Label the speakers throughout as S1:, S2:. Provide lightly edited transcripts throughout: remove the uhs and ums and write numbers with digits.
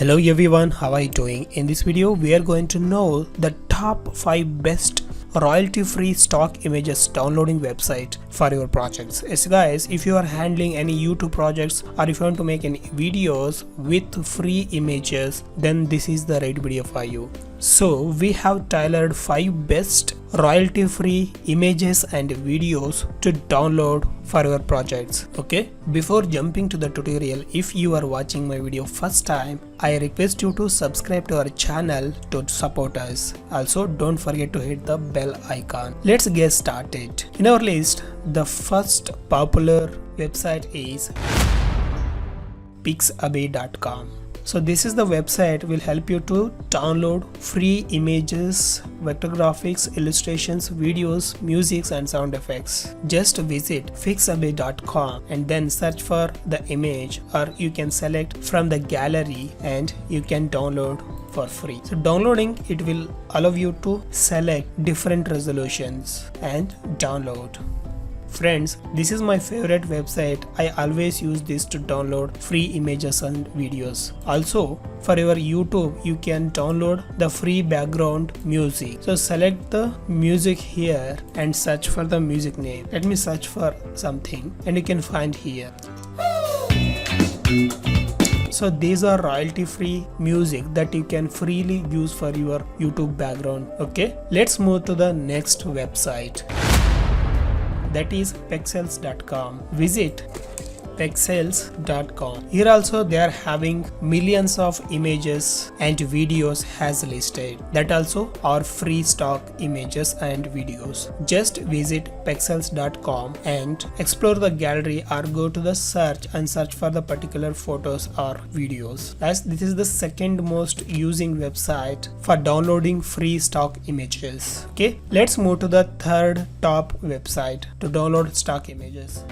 S1: Hello everyone, how are you doing? In this video we are going to know the top 5 best royalty-free stock images downloading website for your projects. Yes guys, if you are handling any YouTube projects or if you want to make any videos with free images, then this is the right video for you. So we have tailored 5 best royalty-free images and videos to download for your projects. Okay, before jumping to the tutorial, if you are watching my video first time, I request you to subscribe to our channel to support us. Also, don't forget to hit the bell icon. Let's get started. In our list, the first popular website is Pixabay.com. So this is the website will help you to download free images, vector graphics, illustrations, videos, music and sound effects. Just visit pixabay.com and then search for the image, or you can select from the gallery and you can download for free. So downloading it will allow you to select different resolutions and download. Friends, this is my favorite website. I always use this to download free images and videos. Also, for your YouTube, you can download the free background music. So select the music here and search for the music name. Let me search for something and you can find here. So these are royalty free music that you can freely use for your YouTube background. Okay, let's move to the next website. That is pexels.com. Visit pexels.com. Here also they are having millions of images and videos has listed. That also are free stock images and videos. Just visit pexels.com and explore the gallery or go to the search and search for the particular photos or videos. As this is the second most using website for downloading free stock images. Okay, let's move to the third top website to download stock images.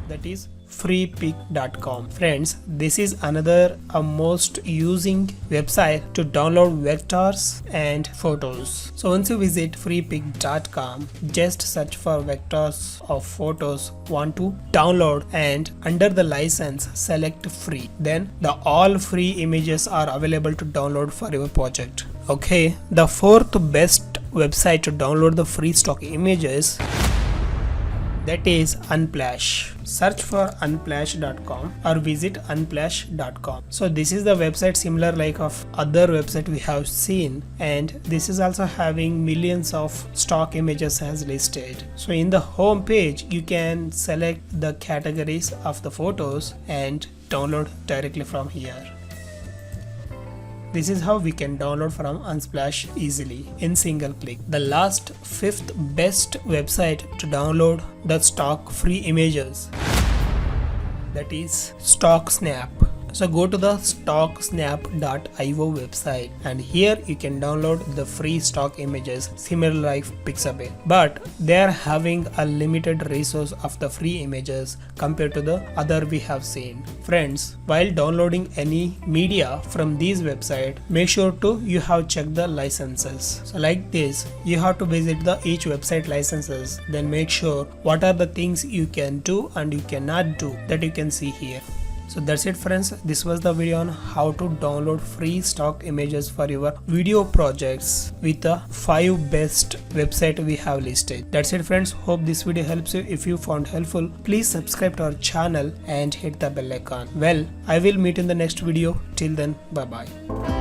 S1: That is freepig.com. Friends, this is another most using website to download vectors and photos. So once you visit freepig.com, just search for vectors of photos want to download and under the license select free. Then the all free images are available to download for your project. Okay, the fourth best website to download the free stock images, that is Unsplash. Search for unsplash.com or visit unsplash.com. So this is the website similar like of other website we have seen, and this is also having millions of stock images as listed. So in the home page you can select the categories of the photos and download directly from here. This is how we can download from Unsplash easily in single click. The last fifth best website to download the stock free images, that is Stocksnap. So go to the stocksnap.io website and here you can download the free stock images similar like Pixabay, but they are having a limited resource of the free images compared to the other we have seen. Friends, while downloading any media from these websites, make sure to you have checked the licenses. So like this, you have to visit the each website licenses, then make sure what are the things you can do and you cannot do, that you can see here. So that's it friends, this was the video on how to download free stock images for your video projects with the 5 best website we have listed. That's it friends, hope this video helps you. If you found helpful, please subscribe to our channel and hit the bell icon. Well, I will meet in the next video. Till then, bye bye.